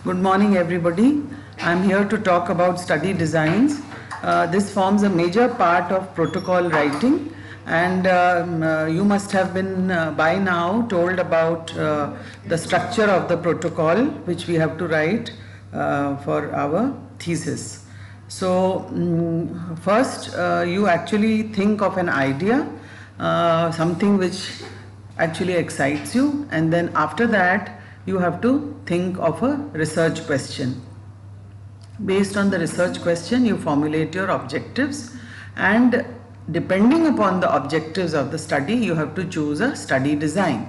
Good morning, everybody. I'm here to talk about study designs. This forms a major part of protocol writing, and you must have been by now told about the structure of the protocol which we have to write for our thesis. So, first you actually think of an idea, something which actually excites you, and then after that you have to think of a research question. Based on the research question, you formulate your objectives, and depending upon the objectives of the study, you have to choose a study design.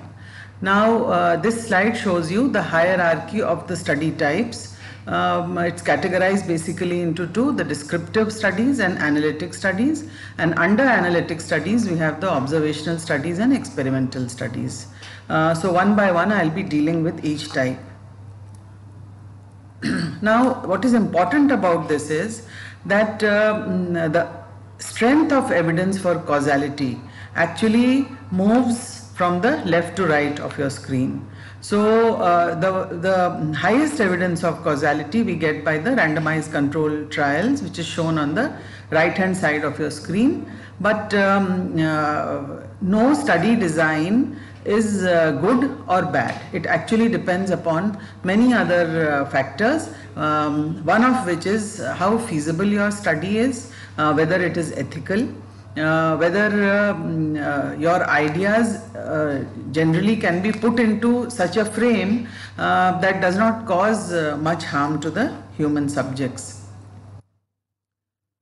Now, this slide shows you the hierarchy of the study types. It's categorized basically into two: the descriptive studies and analytic studies. And under analytic studies, we have the observational studies and experimental studies. So one by one, I'll be dealing with each type. Now, what is important about this is that the strength of evidence for causality actually moves from the left to right of your screen. So, the highest evidence of causality we get by the randomized control trials, which is shown on the right hand side of your screen. But no study design is good or bad. It actually depends upon many other factors, one of which is how feasible your study is, whether it is ethical, whether your ideas generally can be put into such a frame that does not cause much harm to the human subjects.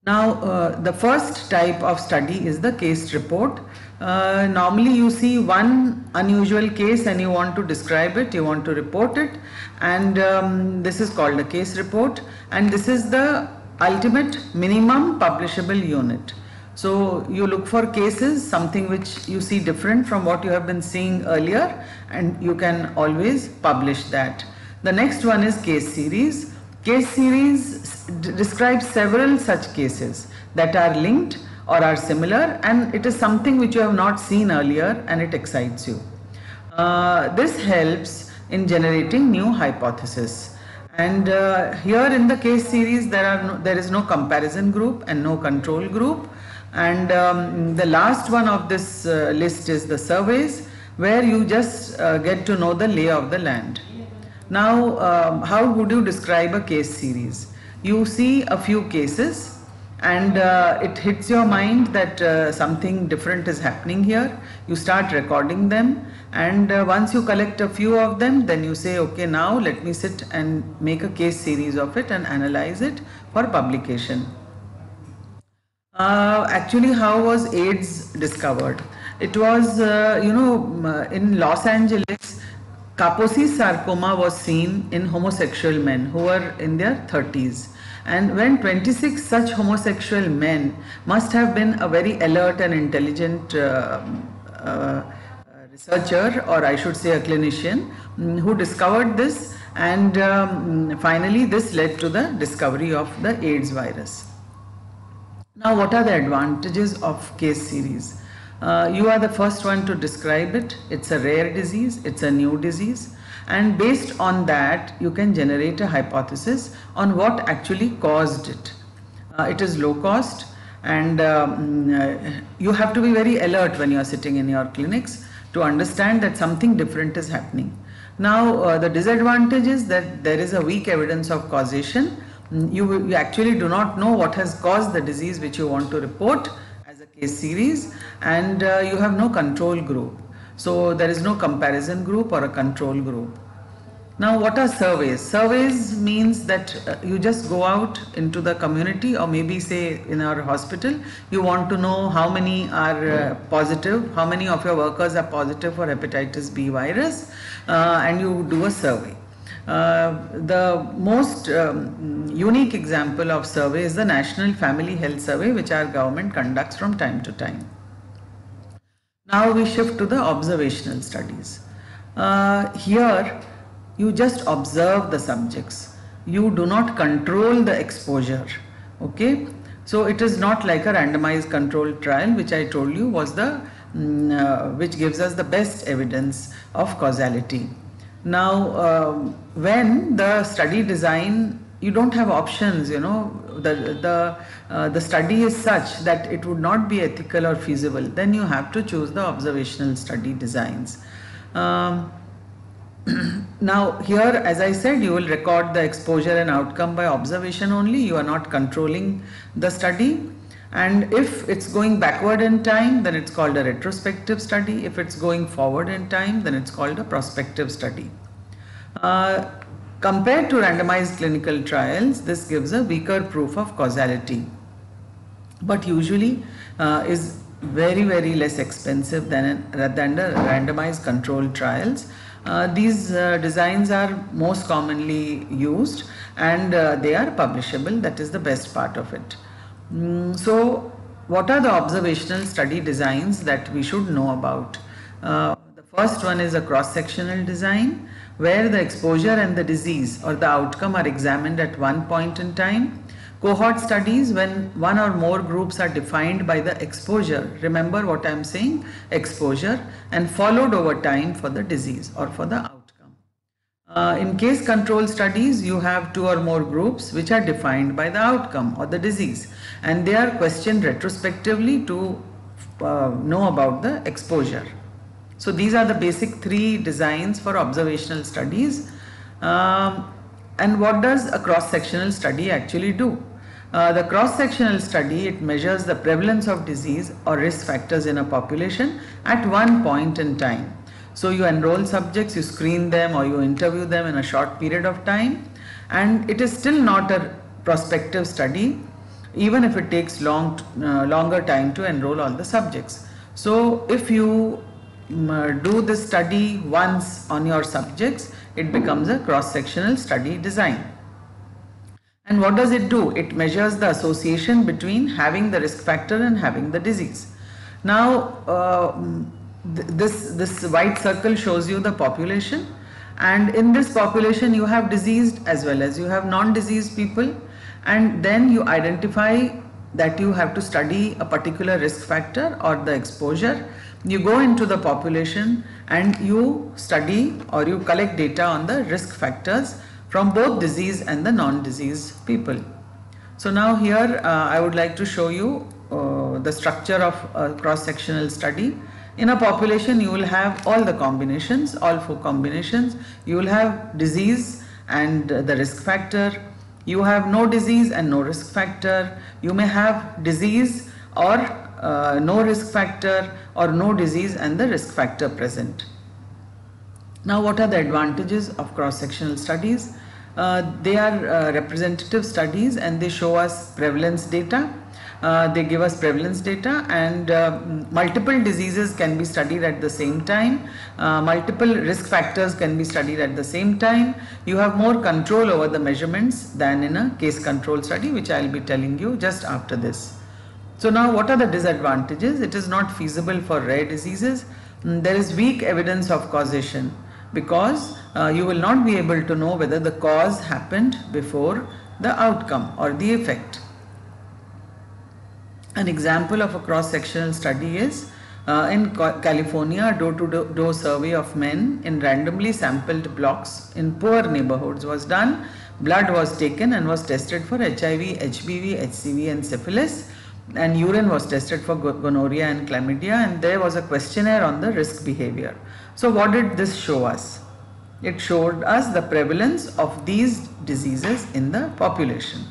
Now, the first type of study is the case report. Normally you see one unusual case and you want to describe it, you want to report it, and this is called a case report, and this is the ultimate minimum publishable unit. So you look for cases, something which you see different from what you have been seeing earlier, and you can always publish that. The next one is case series. Case series describes several such cases that are linked or are similar, and it is something which you have not seen earlier and it excites you. This helps in generating new hypotheses. And here in the case series there is no comparison group and no control group. And the last one of this list is the surveys, where you just get to know the lay of the land. Now, how would you describe a case series? You see a few cases and it hits your mind that something different is happening here. You start recording them, and once you collect a few of them, then you say, okay, now let me sit and make a case series of it and analyze it for publication. Actually, how was AIDS discovered? It was, in Los Angeles, Kaposi sarcoma was seen in homosexual men who were in their 30s. And when 26 such homosexual men must have been a very alert and intelligent researcher, or I should say a clinician, who discovered this, and finally this led to the discovery of the AIDS virus. Now, what are the advantages of case series? You are the first one to describe it. It's a rare disease, it's a new disease, and based on that you can generate a hypothesis on what actually caused it. It is low cost, and you have to be very alert when you are sitting in your clinics to understand that something different is happening. Now, the disadvantage is that there is a weak evidence of causation. You actually do not know what has caused the disease which you want to report as a case series, and you have no control group. So there is no comparison group or a control group. Now, what are surveys? Surveys means that you just go out into the community, or maybe say in our hospital, you want to know how many are positive, how many of your workers are positive for hepatitis B virus, and you do a survey. The most unique example of survey is the National Family Health Survey, which our government conducts from time to time. Now we shift to the observational studies. Here you just observe the subjects. You do not control the exposure. Okay, so it is not like a randomized controlled trial, which I told you was the which gives us the best evidence of causality. Now, when the study design, you don't have options, you know, the study is such that it would not be ethical or feasible, then you have to choose the observational study designs. Now here, as I said, you will record the exposure and outcome by observation only. You are not controlling the study. And if it's going backward in time, then it's called a retrospective study. If it's going forward in time, then it's called a prospective study. Compared to randomized clinical trials, this gives a weaker proof of causality, but usually is very less expensive than the randomized controlled trials. These designs are most commonly used, and they are publishable. That is the best part of it. So what are the observational study designs that we should know about? The first one is a cross-sectional design, where the exposure and the disease or the outcome are examined at one point in time. Cohort studies, when one or more groups are defined by the exposure, remember what I am saying, exposure, and followed over time for the disease or for the outcome. In case control studies, you have two or more groups which are defined by the outcome or the disease, and they are questioned retrospectively to know about the exposure. So these are the basic three designs for observational studies. And what does a cross-sectional study actually do? The cross-sectional study, it measures the prevalence of disease or risk factors in a population at one point in time. So you enroll subjects, you screen them, or you interview them in a short period of time, and it is still not a prospective study, even if it takes longer time to enroll all the subjects. So if you do this study once on your subjects, it becomes a cross-sectional study design. And what does it do? It measures the association between having the risk factor and having the disease. Now, this white circle shows you the population, and in this population you have diseased as well as you have non-diseased people, and then you identify that you have to study a particular risk factor or the exposure. You go into the population and you study or you collect data on the risk factors from both disease and the non-disease people. So now here I would like to show you the structure of a cross-sectional study. In a population, you will have all the combinations, all four combinations. You will have disease and the risk factor. You have no disease and no risk factor. You may have disease or no risk factor, or no disease and the risk factor present. Now, what are the advantages of cross-sectional studies? They are representative studies, and they show us prevalence data. They give us prevalence data, and multiple diseases can be studied at the same time. Multiple risk factors can be studied at the same time. You have more control over the measurements than in a case control study, which I will be telling you just after this. So now, what are the disadvantages? It is not feasible for rare diseases. There is weak evidence of causation, because you will not be able to know whether the cause happened before the outcome or the effect. An example of a cross-sectional study is in California, a door-to-door survey of men in randomly sampled blocks in poor neighborhoods was done. Blood was taken and was tested for HIV, HBV, HCV and syphilis, and urine was tested for gonorrhea and chlamydia, and there was a questionnaire on the risk behavior. So what did this show us? It showed us the prevalence of these diseases in the population.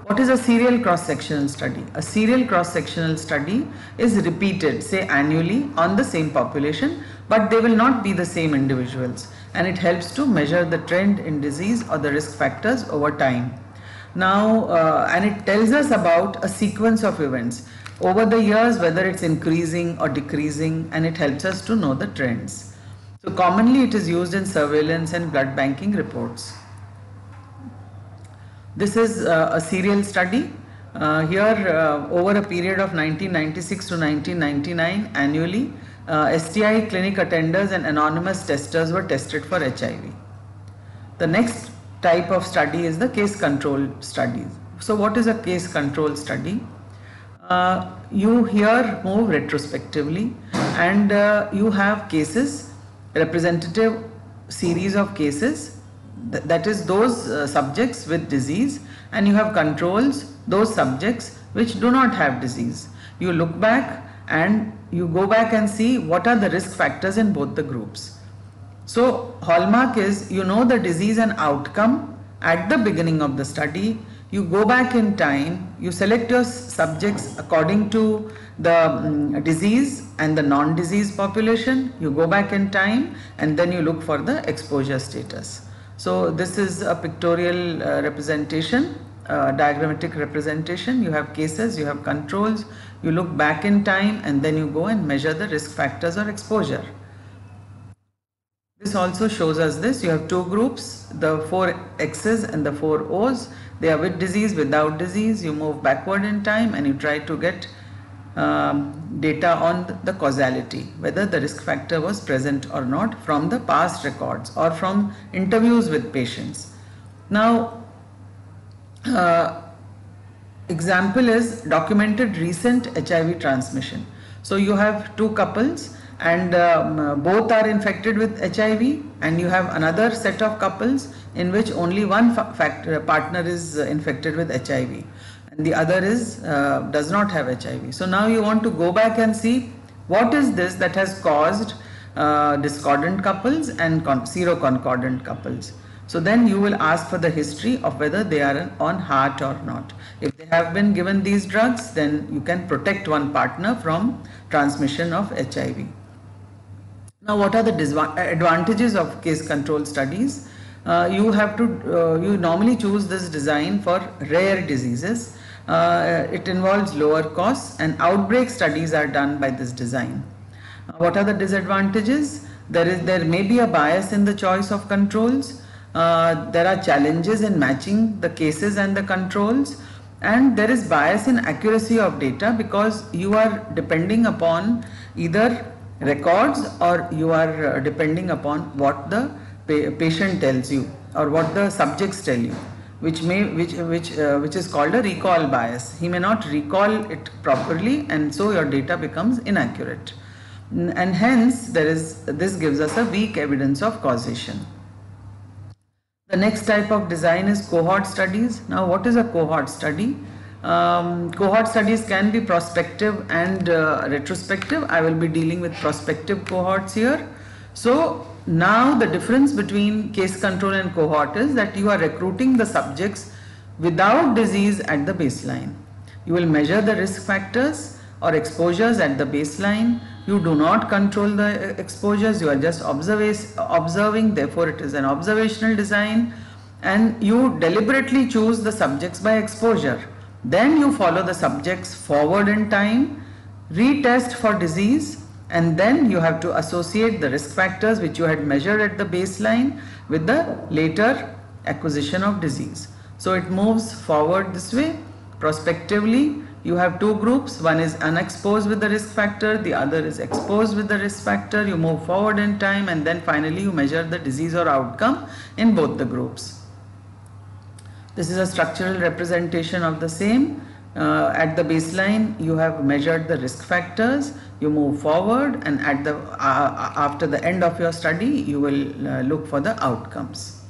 What is a serial cross-sectional study? A serial cross-sectional study is repeated, say annually, on the same population, but they will not be the same individuals, and it helps to measure the trend in disease or the risk factors over time. Now, and it tells us about a sequence of events over the years, whether it's increasing or decreasing, and it helps us to know the trends. So commonly it is used in surveillance and blood banking reports. This is a serial study. Here over a period of 1996 to 1999, annually STI clinic attenders and anonymous testers were tested for HIV. The next type of study is the case control studies. So what is a case control study? You here move retrospectively, and you have cases representative series of cases, that is those subjects with disease, and you have controls, those subjects which do not have disease. You look back and you go back and see what are the risk factors in both the groups. So hallmark is, you know the disease and outcome at the beginning of the study. You go back in time, you select your subjects according to the disease and the non-disease population. You go back in time and then you look for the exposure status. So this is a pictorial representation, diagrammatic representation. You have cases, you have controls, you look back in time and then you go and measure the risk factors or exposure. This also shows us this. You have two groups, the 4 X's and the 4 O's. They are with disease, without disease. You move backward in time and you try to get data on the causality, whether the risk factor was present or not from the past records or from interviews with patients. Now, example is documented recent HIV transmission. So you have two couples and both are infected with HIV, and you have another set of couples in which only one partner is infected with HIV and the other is does not have HIV. So now you want to go back and see what is this that has caused discordant couples and seroconcordant couples. So then you will ask for the history of whether they are on heart or not. If they have been given these drugs, then you can protect one partner from transmission of HIV. Now, what are the advantages of case control studies? You have to, you normally choose this design for rare diseases. It involves lower costs and outbreak studies are done by this design. What are the disadvantages? There may be a bias in the choice of controls. There are challenges in matching the cases and the controls, and there is bias in accuracy of data because you are depending upon either records or you are depending upon what the patient tells you or what the subjects tell you, which is called a recall bias. He may not recall it properly, and so your data becomes inaccurate, and hence this gives us a weak evidence of causation. The next type of design is cohort studies. Now, what is a cohort study? Cohort studies can be prospective and retrospective. I will be dealing with prospective cohorts here. So now the difference between case control and cohort is that you are recruiting the subjects without disease at the baseline. You will measure the risk factors or exposures at the baseline. You do not control the exposures, you are just observing, therefore it is an observational design, and you deliberately choose the subjects by exposure. Then you follow the subjects forward in time, retest for disease, and then you have to associate the risk factors which you had measured at the baseline with the later acquisition of disease. So it moves forward this way. Prospectively, you have two groups, one is unexposed with the risk factor, the other is exposed with the risk factor. You move forward in time and then finally you measure the disease or outcome in both the groups. This is a structural representation of the same. At the baseline you have measured the risk factors, you move forward, and at the after the end of your study you will look for the outcomes.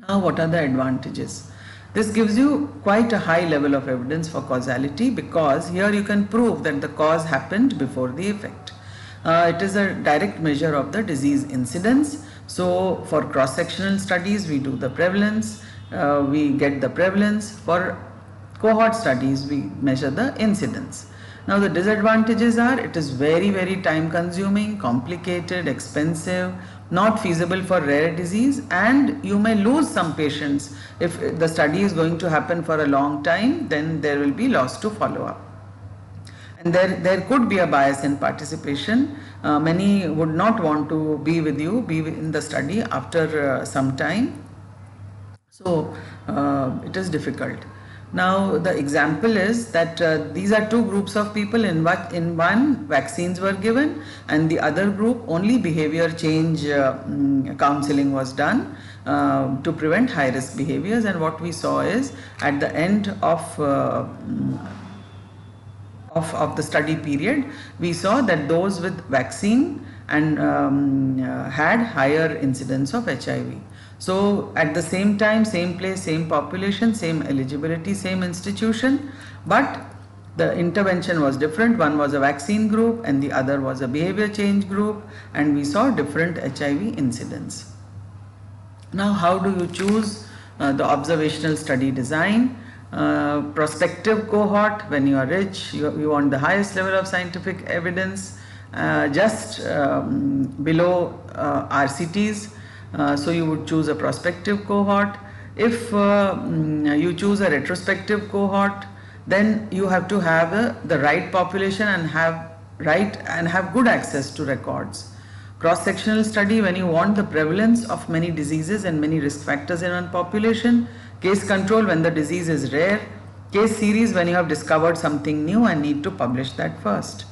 Now, what are the advantages? This gives you quite a high level of evidence for causality, because here you can prove that the cause happened before the effect. It is a direct measure of the disease incidence. So for cross-sectional studies we do the prevalence, we get the prevalence. For cohort studies we measure the incidence. Now the disadvantages are, it is very time consuming, complicated, expensive, not feasible for rare disease, and you may lose some patients. If the study is going to happen for a long time, then there will be loss to follow up. And there could be a bias in participation. Many would not want to be with you, be in the study after some time. So it is difficult. Now the example is that these are two groups of people. In one vaccines were given, and the other group only behavior change counseling was done to prevent high risk behaviors. And what we saw is, at the end of the study period, we saw that those with vaccine and had higher incidence of HIV. So at the same time, same place, same population, same eligibility, same institution, but the intervention was different. One was a vaccine group and the other was a behavior change group, and we saw different HIV incidence. Now, how do you choose the observational study design? Prospective cohort, when you are rich, you want the highest level of scientific evidence, just below RCTs, so you would choose a prospective cohort. If you choose a retrospective cohort, then you have to have the right population and have good access to records. Cross-sectional study, when you want the prevalence of many diseases and many risk factors in one population. Case control, when the disease is rare. Case series, when you have discovered something new and need to publish that first.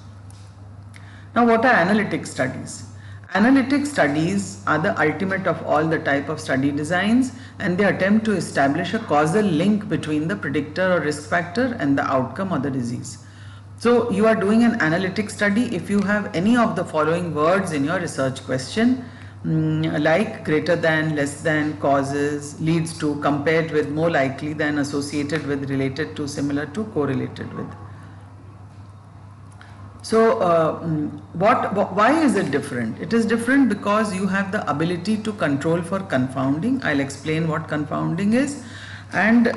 Now, what are analytic studies? Analytic studies are the ultimate of all the type of study designs, and they attempt to establish a causal link between the predictor or risk factor and the outcome or the disease. So you are doing an analytic study if you have any of the following words in your research question, like greater than, less than, causes, leads to, compared with, more likely than, associated with, related to, similar to, correlated with. So why is it different? It is different because you have the ability to control for confounding. I'll explain what confounding is, and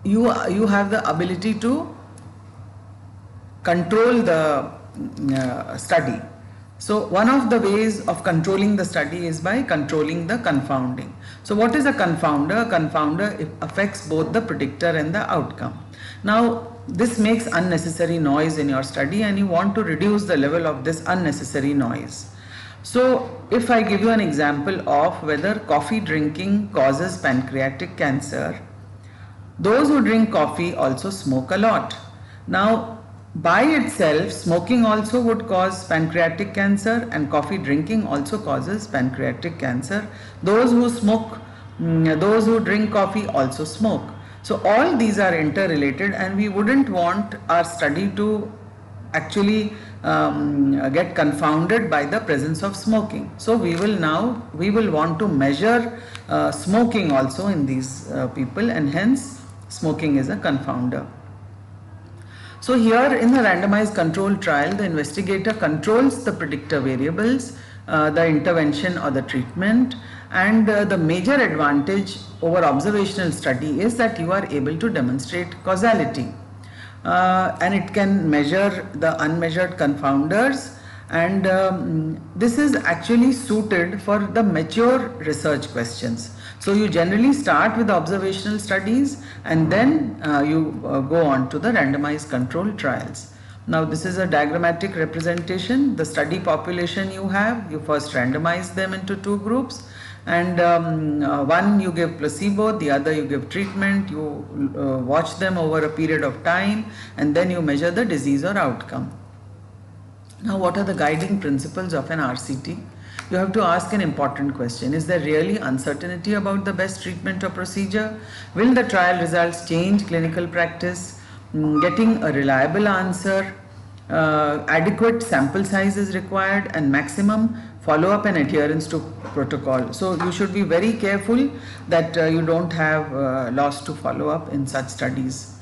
you have the ability to control the study. So one of the ways of controlling the study is by controlling the confounding. So what is a confounder? A confounder affects both the predictor and the outcome. Now this makes unnecessary noise in your study, and you want to reduce the level of this unnecessary noise. So if I give you an example of whether coffee drinking causes pancreatic cancer, those who drink coffee also smoke a lot. Now by itself, smoking also would cause pancreatic cancer, and coffee drinking also causes pancreatic cancer. Those who smoke, those who drink coffee also smoke. So all these are interrelated, and we wouldn't want our study to actually get confounded by the presence of smoking. So we will want to measure smoking also in these people, and hence smoking is a confounder. So here in the randomized control trial, the investigator controls the predictor variables, the intervention or the treatment, and the major advantage over observational study is that you are able to demonstrate causality, and it can measure the unmeasured confounders, and this is actually suited for the mature research questions. So you generally start with observational studies, and then you go on to the randomized control trials. Now this is a diagrammatic representation. The study population you have, you first randomize them into two groups, and one you give placebo, the other you give treatment. You watch them over a period of time, and then you measure the disease or outcome. Now what are the guiding principles of an RCT? You have to ask an important question. Is there really uncertainty about the best treatment or procedure? Will the trial results change clinical practice? Getting a reliable answer, adequate sample size is required, and maximum follow-up and adherence to protocol. So you should be very careful that you don't have loss to follow-up in such studies.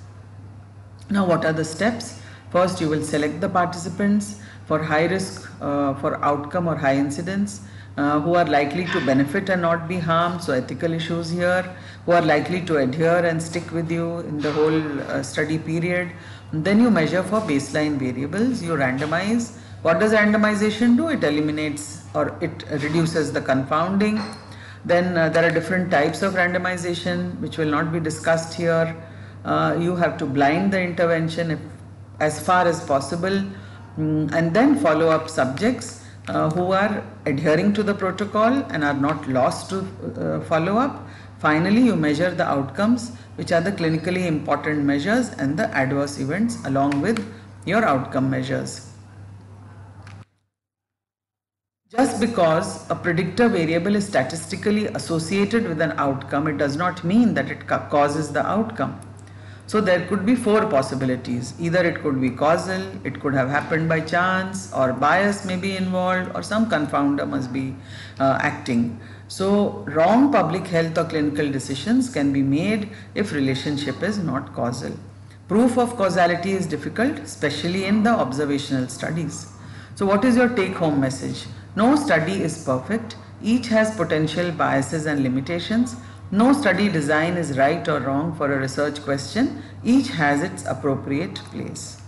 Now what are the steps? First, you will select the participants for high risk, for outcome or high incidence, who are likely to benefit and not be harmed, so ethical issues here, who are likely to adhere and stick with you in the whole study period. And then you measure for baseline variables, you randomize. What does randomization do? It eliminates or it reduces the confounding. Then there are different types of randomization which will not be discussed here. You have to blind the intervention as far as possible, and then follow up subjects who are adhering to the protocol and are not lost to follow up. Finally, you measure the outcomes, which are the clinically important measures, and the adverse events along with your outcome measures. Just because a predictor variable is statistically associated with an outcome, it does not mean that it causes the outcome. So there could be four possibilities. Either it could be causal, it could have happened by chance, or bias may be involved, or some confounder must be acting. So wrong public health or clinical decisions can be made if relationship is not causal. Proof of causality is difficult, especially in the observational studies. So what is your take home message? No study is perfect. Each has potential biases and limitations. No study design is right or wrong for a research question. Each has its appropriate place.